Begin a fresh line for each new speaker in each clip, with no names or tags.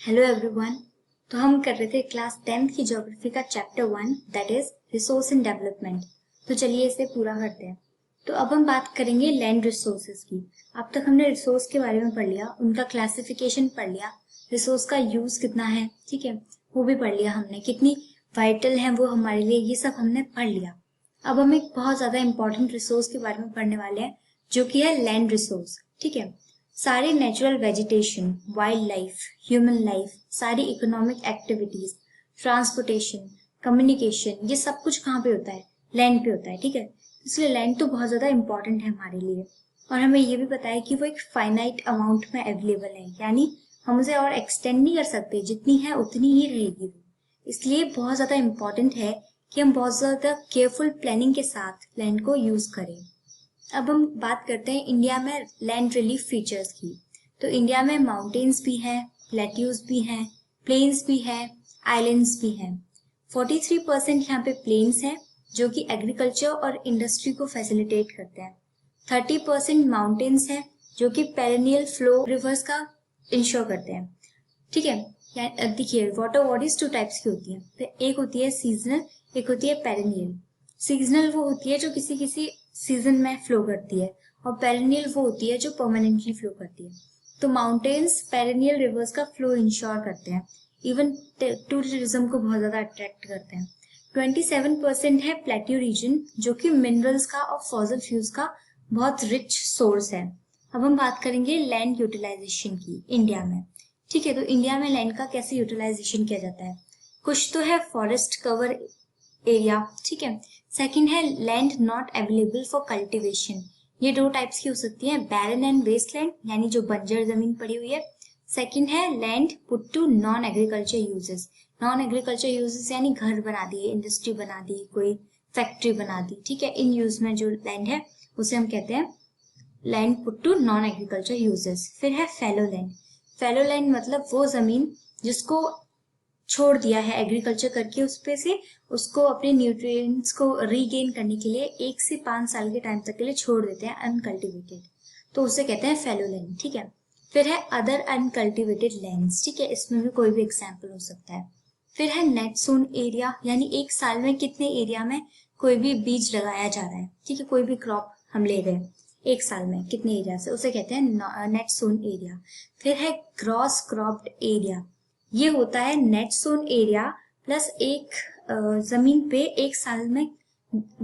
Hello everyone. तो हम कर रहे थे क्लास 10th की ज्योग्राफी का chapter 1 that is resource and development. तो चलिए इसे पूरा करते हैं। तो अब हम बात करेंगे लैंड रिसोर्सेज की। अब तक हमने रिसोर्स के बारे में पढ़ लिया, उनका क्लासिफिकेशन पढ़ लिया, रिसोर्स का यूज कितना है, ठीक है, वो भी पढ़ लिया हमने, कितनी वाइटल है वो हमारे लिए, ये सब हमने पढ़ लिया। अब हम एक बहुत ज्यादा इंपॉर्टेंट रिसोर्स के बारे में पढ़ने वाले हैं जो कि है लैंड रिसोर्स। ठीक है, सारी natural vegetation, wild life, human life, सारी इकोनॉमिक एक्टिविटीज, ट्रांसपोर्टेशन, कम्युनिकेशन, ये सब कुछ कहाँ पे होता है? लैंड पे होता है। ठीक है, इसलिए लैंड तो बहुत ज्यादा इंपॉर्टेंट है हमारे लिए। और हमें ये भी पता है कि वो एक फाइनाइट अमाउंट में अवेलेबल है, यानी हम उसे और एक्सटेंड नहीं कर सकते, जितनी है उतनी ही रहेगी वो। इसलिए बहुत ज्यादा इंपॉर्टेंट है कि हम बहुत ज्यादा केयरफुल प्लानिंग के साथ लैंड को यूज करें। अब हम बात करते हैं इंडिया में लैंड रिलीफ फीचर्स की। तो इंडिया में माउंटेन्स भी हैं, प्लेट्यूज भी हैं, प्लेन्स भी हैं, आइलैंड्स भी हैं। 43% यहाँ पे प्लेन्स हैं जो कि एग्रीकल्चर और इंडस्ट्री को फैसिलिटेट करते हैं। 30% माउंटेन्स हैं जो कि पेरेनियल फ्लो रिवर्स का इंश्योर करते हैं। ठीक है, देखिए वाटर बॉडीज 2 टाइप्स की होती हैं। तो एक होती है सीजनल, एक होती है पेरेनियल। सीजनल वो होती है जो किसी किसी सीजन में फ्लो करती है, और पेरेनियल वो होती है जो परमानेंटली फ्लो करती है। तो माउंटेन्स पेरेनियल रिवर्स का फ्लो इंश्योर करते हैं, इवन टूरिज्म को बहुत ज्यादा अट्रैक्ट करते हैं। 27% है प्लेट्यू रीजन जो कि मिनरल्स का और फॉसिल फ्यूल्स का बहुत रिच सोर्स है। अब हम बात करेंगे लैंड यूटिलाइजेशन की इंडिया में। ठीक है, तो इंडिया में लैंड का कैसे यूटिलाइजेशन किया जाता है? कुछ तो है फॉरेस्ट कवर एरिया, ठीक है। सेकंड है land not available for cultivation. ये 2 टाइप्स की हो सकती है, बैरन एंड वेस्टलैंड, यानी जो बंजर जमीन पड़ी हुई है। सेकंड है land put to non agriculture uses. Non agriculture uses यानी घर बना दिए, इंडस्ट्री बना दी, कोई फैक्ट्री बना दी, ठीक है। इन यूज में जो लैंड है उसे हम कहते हैं land put to non agriculture uses. फिर है फैलो लैंड। फैलो लैंड मतलब वो जमीन जिसको छोड़ दिया है एग्रीकल्चर करके, उस पे से उसको अपने न्यूट्रिएंट्स को रीगेन करने के लिए 1 से 5 साल के टाइम तक के लिए छोड़ देते हैं अनकल्टिवेटेड, तो उसे कहते हैं फैलो लैंड। ठीक है, फिर है अदर अनकल्टिवेटेड लैंड्स। ठीक है, इसमें भी कोई भी एग्जाम्पल हो सकता है। फिर है नेट सोन एरिया, यानी एक साल में कितने एरिया में कोई भी बीज लगाया जा रहा है। ठीक है, कोई भी क्रॉप हम ले रहे हैं एक साल में कितने एरिया से, उसे कहते हैं नेट सोन एरिया। फिर है ग्रॉस क्रॉप्ड एरिया। ये होता है नेट सोन एरिया प्लस एक जमीन पे एक साल में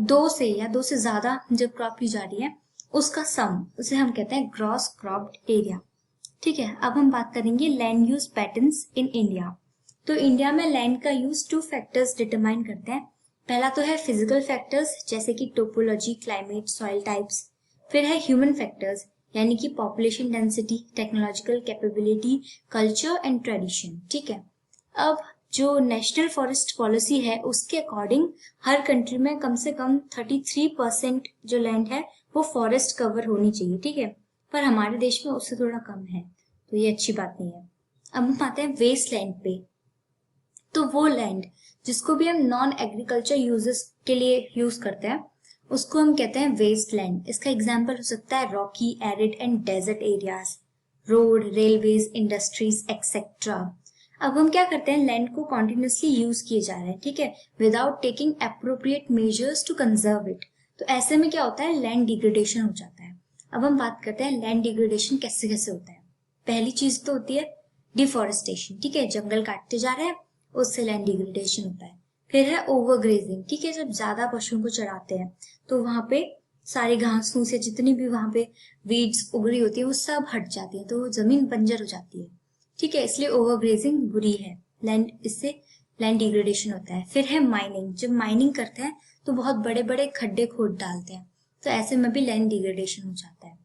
2 से या 2 से ज्यादा जब क्रॉप की जा रही है उसका सम, उसे हम कहते हैं ग्रॉस क्रॉप्ड एरिया। ठीक है, अब हम बात करेंगे land use patterns in India. तो इंडिया में लैंड का यूज 2 फैक्टर्स डिटरमाइन करते हैं। पहला तो है फिजिकल फैक्टर्स जैसे कि टोपोलॉजी, क्लाइमेट, सॉइल टाइप्स। फिर है ह्यूमन फैक्टर्स यानी कि population density, technological capability, culture and tradition. ठीक है, अब जो नेशनल फॉरेस्ट पॉलिसी है उसके अकॉर्डिंग हर कंट्री में कम से कम 33% जो लैंड है वो फॉरेस्ट कवर होनी चाहिए। ठीक है, पर हमारे देश में उससे थोड़ा कम है, तो ये अच्छी बात नहीं है। अब हम आते हैं वेस्ट लैंड पे। तो वो लैंड जिसको भी हम नॉन एग्रीकल्चर यूजेस के लिए यूज करते हैं उसको हम कहते हैं वेस्ट लैंड। इसका एग्जाम्पल हो सकता है rocky, arid and desert areas, road, railways, industries etcetera. अब हम क्या करते हैं, लैंड को कॉन्टिन्यूसली यूज किए जा रहे हैं, ठीक है, without taking appropriate measures to conserve it. तो ऐसे में क्या होता है, लैंड डिग्रेडेशन हो जाता है। अब हम बात करते हैं लैंड डिग्रेडेशन कैसे कैसे होता है। पहली चीज तो होती है डिफॉरेस्टेशन। ठीक है, जंगल काटते जा रहे हैं, उससे लैंड डिग्रेडेशन होता है। फिर है ओवरग्रेजिंग। ठीक है, जब ज्यादा पशुओं को चराते हैं तो वहां पे सारी घास फूस या जितनी भी वहां पे वीड्स उगरी होती है वो सब हट जाती है, तो जमीन बंजर हो जाती है। ठीक है, इसलिए ओवरग्रेजिंग बुरी है, लैंड इससे लैंड डिग्रेडेशन होता है। फिर है माइनिंग। जब माइनिंग करते हैं तो बहुत बड़े बड़े खड्डे खोद डालते हैं, तो ऐसे में भी लैंड डिग्रेडेशन हो जाता है।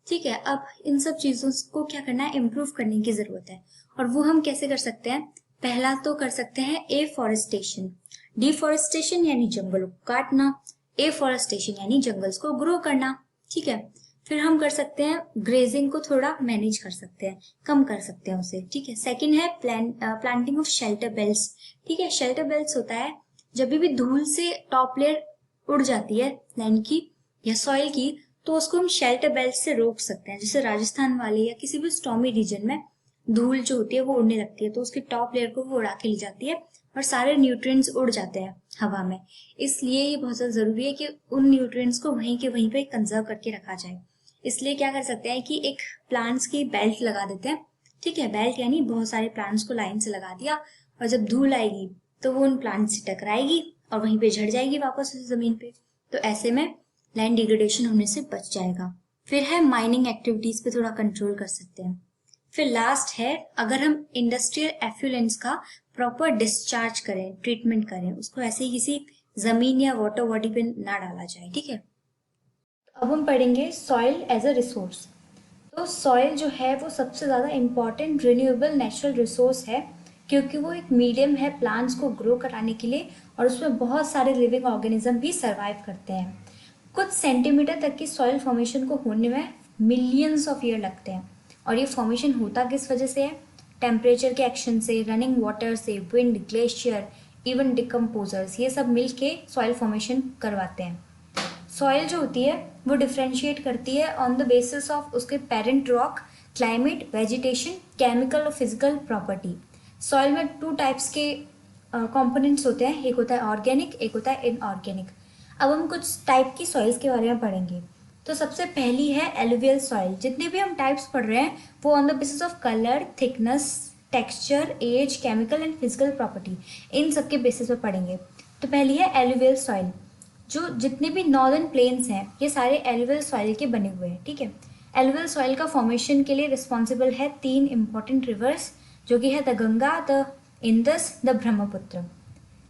ठीक है, अब इन सब चीजों को क्या करना है, इम्प्रूव करने की जरूरत है। और वो हम कैसे कर सकते हैं? पहला तो कर सकते हैं एफॉरेस्टेशन। डिफॉरेस्टेशन यानी जंगलों को काटना, एफॉरेस्टेशन यानी जंगल्स को ग्रो करना। ठीक है, फिर हम कर सकते हैं ग्रेजिंग को थोड़ा मैनेज कर सकते हैं, कम कर सकते हैं उसे। ठीक है, सेकंड है प्लांटिंग ऑफ शेल्टर बेल्ट्स। ठीक है, शेल्टर बेल्ट्स होता है जब भी धूल से टॉप लेयर उड़ जाती है लैंड की या सॉइल की, तो उसको हम शेल्टर बेल्ट से रोक सकते हैं। जैसे राजस्थान वाले या किसी भी स्टॉर्मी रीजन में धूल जो होती है वो उड़ने लगती है, तो उसकी टॉप लेयर को वो उड़ा के ले जाती है और सारे न्यूट्रिएंट्स उड़ जाते हैं हवा में। इसलिए ये बहुत ज़्यादा ज़रूरी है कि उन न्यूट्रिएंट्स को वहीं के वहीं पे कंजर्व करके रखा जाए। इसलिए क्या कर सकते हैं कि एक प्लांट्स की बेल्ट लगा देते हैं, ठीक है। बेल्ट यानी बहुत सारे प्लांट्स को लाइन से लगा दिया, और जब धूल आएगी तो वो उन प्लांट्स से टकराएगी और वहीं पे झड़ जाएगी वापस उस जमीन पे। तो ऐसे में लैंड डिग्रेडेशन होने से बच जाएगा। फिर है माइनिंग एक्टिविटीज पे थोड़ा कंट्रोल कर सकते हैं। फिर लास्ट है, अगर हम इंडस्ट्रियल एफ्लुएंट्स का प्रॉपर डिस्चार्ज करें, ट्रीटमेंट करें, उसको ऐसे ही किसी जमीन या वाटर बॉडी पे ना डाला जाए, ठीक है। अब हम पढ़ेंगे सॉइल एज अ रिसोर्स। तो सॉइल जो है वो सबसे ज़्यादा इम्पॉर्टेंट रिन्यूएबल नेचुरल रिसोर्स है, क्योंकि वो एक मीडियम है प्लांट्स को ग्रो कराने के लिए, और उसमें बहुत सारे लिविंग ऑर्गेनिज्म भी सर्वाइव करते हैं। कुछ सेंटीमीटर तक की सॉइल फॉर्मेशन को होने में मिलियंस ऑफ ईयर लगते हैं। और ये फॉर्मेशन होता किस वजह से है? टेम्परेचर के एक्शन से, रनिंग वाटर से, विंड, ग्लेशियर, इवन डिकम्पोजर्स, ये सब मिल के सॉइल फॉर्मेशन करवाते हैं। सॉइल जो होती है वो डिफ्रेंशिएट करती है ऑन द बेसिस ऑफ उसके parent rock, climate, vegetation, chemical और फिजिकल प्रॉपर्टी। सॉइल में 2 टाइप्स के कंपोनेंट्स होते हैं, एक होता है ऑर्गेनिक, एक होता है इनऑर्गेनिक। अब हम कुछ टाइप की सॉइल्स के बारे में पढ़ेंगे। तो सबसे पहली है एलुवियल सॉइल। जितने भी हम टाइप्स पढ़ रहे हैं वो on the basis of colour, thickness, texture, age, chemical and physical property, इन सब के बेसिस पर पढ़ेंगे। तो पहली है एलुवियल सॉइल। जो जितने भी नॉर्दर्न प्लेन्स हैं ये सारे एलुवियल सॉइल के बने हुए हैं, ठीक है। एलुवियल सॉइल का फॉर्मेशन के लिए रिस्पॉन्सिबल है 3 इंपॉर्टेंट रिवर्स, जो कि है the Ganga, the Indus, the Brahmaputra.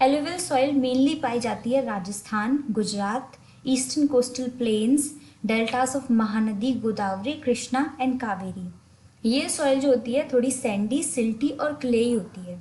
Alluvial soil mainly पाई जाती है Rajasthan, Gujarat, eastern coastal plains, deltas of Mahanadi, Godavari, Krishna and Kaveri. ये सॉइल जो होती है थोड़ी सैंडी, सिल्टी और क्लेई होती है।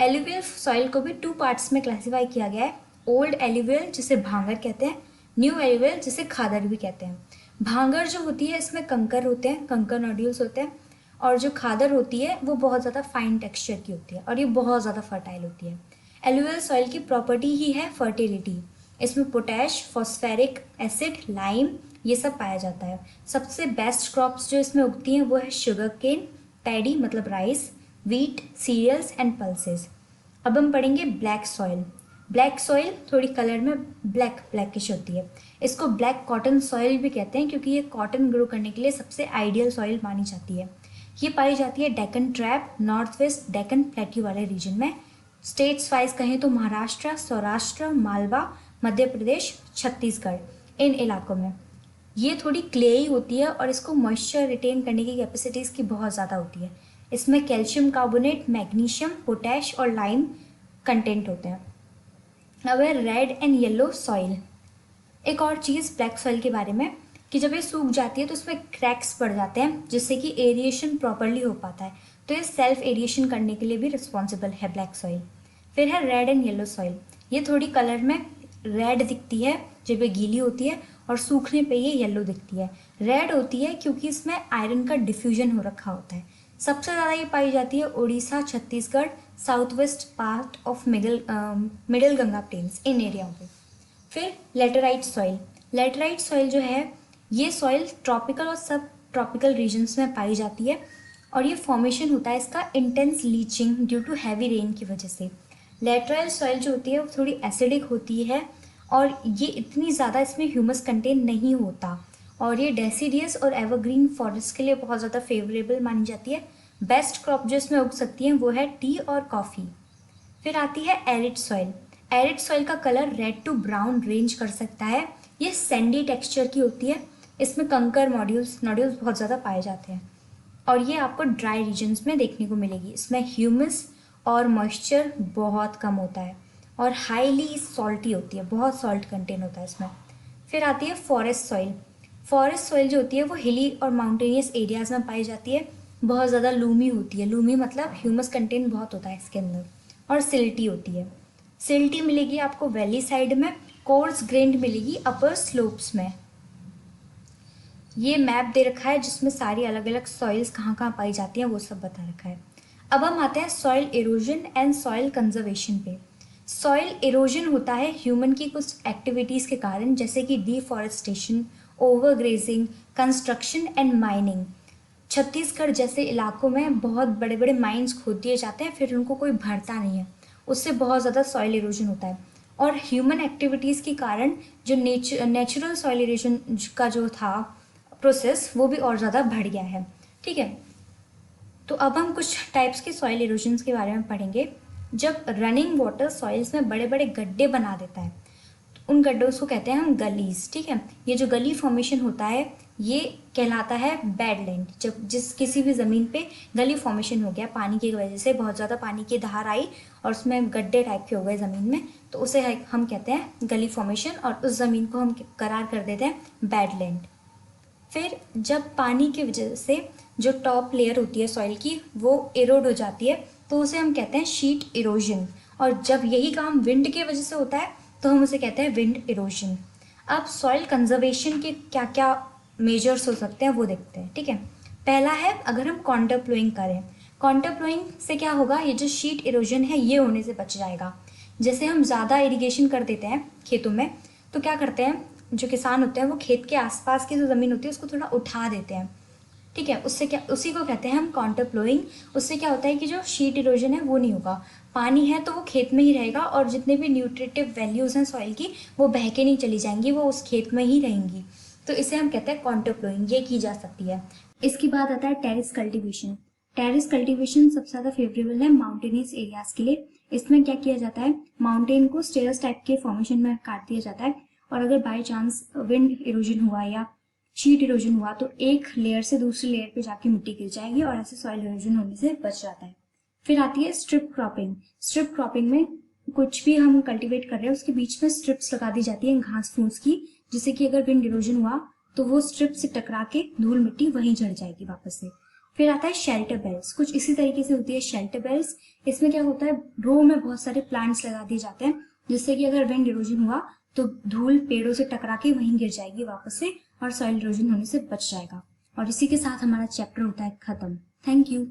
एलुवियल सॉइल को भी 2 पार्ट्स में क्लासीफाई किया गया है। ओल्ड एलुवियल जिसे भांगर कहते हैं, न्यू एलुवियल जिसे खादर भी कहते हैं। भांगर जो होती है इसमें कंकर होते हैं, कंकर नोड्यूल्स होते हैं, और जो खादर होती है वो बहुत ज़्यादा फाइन टेक्सचर की होती है और ये बहुत ज़्यादा फर्टाइल होती है। एलुवियल सॉइल की प्रॉपर्टी ही है फर्टिलिटी। इसमें पोटैश, फॉस्फेरिक एसिड, लाइम, ये सब पाया जाता है। सबसे बेस्ट क्रॉप्स जो इसमें उगती हैं वो है शुगर केन, पैडी मतलब rice, wheat, cereals and pulses. अब हम पढ़ेंगे ब्लैक सॉइल। ब्लैक सॉइल थोड़ी कलर में ब्लैकिश होती है। इसको ब्लैक कॉटन सॉइल भी कहते हैं, क्योंकि ये कॉटन ग्रो करने के लिए सबसे आइडियल सॉइल मानी जाती है। ये पाई जाती है Deccan trap, north west Deccan plateau वाले रीजन में। स्टेट्स वाइज कहें तो महाराष्ट्र, सौराष्ट्र, मालवा, मध्य प्रदेश, छत्तीसगढ़, इन इलाकों में। ये थोड़ी क्लेई होती है और इसको मॉइस्चर रिटेन करने की कैपेसिटी इसकी बहुत ज़्यादा होती है। इसमें कैल्शियम कार्बोनेट, मैग्नीशियम, पोटैश और लाइम कंटेंट होते हैं। अब है रेड एंड येलो सॉइल। एक और चीज़ ब्लैक सॉइल के बारे में कि जब ये सूख जाती है तो उसमें क्रैक्स पड़ जाते हैं, जिससे कि एरिएशन प्रॉपरली हो पाता है। तो ये सेल्फ एरिएशन करने के लिए भी रिस्पॉन्सिबल है ब्लैक सॉइल। फिर है रेड एंड येलो सॉइल। ये थोड़ी कलर में रेड दिखती है जब ये गीली होती है, और सूखने पे ये येलो दिखती है। रेड होती है क्योंकि इसमें आयरन का डिफ्यूजन हो रखा होता है। सबसे ज़्यादा ये पाई जाती है Orissa, Chhattisgarh, south west part of middle Ganga plains, इन एरियाओं पे। फिर लेटराइट सॉइल। लेटराइट सॉइल जो है ये सॉइल ट्रॉपिकल और सब ट्रॉपिकल रीजन्स में पाई जाती है, और ये फॉर्मेशन होता है इसका intense leaching due to heavy rain की वजह से। लेटराइट सॉइल जो होती है वो थोड़ी एसिडिक होती है, और ये इतनी ज़्यादा इसमें ह्यूमस कंटेंट नहीं होता, और ये डेसिडियस और एवरग्रीन फॉरेस्ट के लिए बहुत ज़्यादा फेवरेबल मानी जाती है। बेस्ट क्रॉप जो इसमें उग सकती है वो है टी और कॉफ़ी। फिर आती है एरिड सॉइल। एरिड सॉइल का colour red to brown range कर सकता है। ये सैंडी टेक्सचर की होती है। इसमें कंकर नोड्यूल्स बहुत ज़्यादा पाए जाते हैं, और ये आपको ड्राई रीजन्स में देखने को मिलेगी। इसमें ह्यूमस और मॉइस्चर बहुत कम होता है, और हाईली सॉल्टी होती है, बहुत सॉल्ट कंटेन होता है इसमें। फिर आती है फॉरेस्ट सॉइल। फॉरेस्ट सॉइल जो होती है वो हिली और माउंटेनियस एरियाज़ में पाई जाती है। बहुत ज़्यादा लूमी होती है। लूमी मतलब ह्यूमस कंटेंट बहुत होता है इसके अंदर, और सिल्टी होती है। सिल्टी मिलेगी आपको वैली साइड में, कोर्स ग्रेन्ड मिलेगी अपर स्लोप्स में। ये मैप दे रखा है जिसमें सारी अलग अलग सॉइल्स कहाँ कहाँ पाई जाती हैं वो सब बता रखा है। अब हम आते हैं soil erosion and soil conservation पे। सॉइल इरोजन होता है ह्यूमन की कुछ एक्टिविटीज़ के कारण, जैसे कि deforestation, overgrazing, construction and mining. Chhattisgarh जैसे इलाकों में बहुत बड़े बड़े माइंस खोद दिए जाते हैं, फिर उनको कोई भरता नहीं है, उससे बहुत ज़्यादा सॉइल इरोजन होता है। और ह्यूमन एक्टिविटीज़ के कारण जो नेचुरल सॉइल इरोजन का जो था प्रोसेस वो भी और ज़्यादा बढ़ गया है। ठीक है, तो अब हम कुछ टाइप्स के सॉइल इरोजन्स के बारे में पढ़ेंगे। जब रनिंग वाटर सॉइल्स में बड़े बड़े गड्ढे बना देता है, उन गड्ढों को कहते हैं हम गलीज। ठीक है, ये जो गली फॉर्मेशन होता है ये कहलाता है बेडलैंड। जब जिस किसी भी ज़मीन पे गली फॉर्मेशन हो गया, पानी की वजह से बहुत ज़्यादा पानी की धार आई और उसमें गड्ढे टाइप के हो गए ज़मीन में, तो उसे हम कहते हैं गली फॉर्मेशन, और उस ज़मीन को हम करार कर देते हैं बेडलैंड। फिर जब पानी की वजह से जो टॉप लेयर होती है सॉइल की वो इरोड हो जाती है, तो उसे हम कहते हैं शीट इरोजन। और जब यही काम विंड की वजह से होता है तो हम उसे कहते हैं विंड इरोजन। अब सॉइल कंजर्वेशन के क्या क्या मेजर्स हो सकते हैं वो देखते हैं। ठीक है, पहला है अगर हम कॉन्टर प्लोइंग करें, कॉन्टर प्लोइंग से क्या होगा, ये जो शीट इरोजन है ये होने से बच जाएगा। जैसे हम ज़्यादा इरिगेशन कर देते हैं खेतों में, तो क्या करते हैं जो किसान होते हैं वो खेत के आसपास की जो ज़मीन होती है उसको थोड़ा उठा देते हैं। ठीक है, उससे क्या, उसी को कहते हैं हम काउंटर प्लोइंग। उससे क्या होता है कि जो शीट इरोजन है वो नहीं होगा, पानी है तो वो खेत में ही रहेगा और जितने भी न्यूट्रिटिव वैल्यूज़ हैं सॉइल की वो बह के नहीं चली जाएंगी, वो उस खेत में ही रहेंगी। तो इसे हम कहते हैं काउंटर प्लोइंग, ये की जा सकती है। इसके बाद आता है टेरिस कल्टिवेशन। टेरिस कल्टिवेशन सबसे ज़्यादा फेवरेबल है माउंटेनियस एरियाज के लिए। इसमें क्या किया जाता है, माउंटेन को स्टेयर्स टाइप के फॉर्मेशन में काट दिया जाता है, और अगर बाई चांस विंड इरोजन हुआ या शीट इरोजन हुआ तो एक लेयर से दूसरी लेयर पे जाके मिट्टी गिर जाएगी और ऐसे सॉइल इरोजन होने से बच जाता है। फिर आती है स्ट्रिप क्रॉपिंग। स्ट्रिप क्रॉपिंग में कुछ भी हम कल्टीवेट कर रहे हैं उसके बीच में स्ट्रिप्स लगा दी जाती है घास फूस की, जिससे कि अगर विंड इरोजन हुआ तो वो स्ट्रिप से टकरा के धूल मिट्टी वहीं चढ़ जाएगी वापस से। फिर आता है शेल्टर बेल्स, कुछ इसी तरीके से होती है शेल्टर बेल्स। इसमें क्या होता है, रो में बहुत सारे प्लांट्स लगा दिए जाते हैं, जिससे कि अगर विंड इरोजन हुआ तो धूल पेड़ों से टकरा के वहीं गिर जाएगी वापस से और सॉइल इरोजन होने से बच जाएगा। और इसी के साथ हमारा चैप्टर होता है खत्म। Thank you.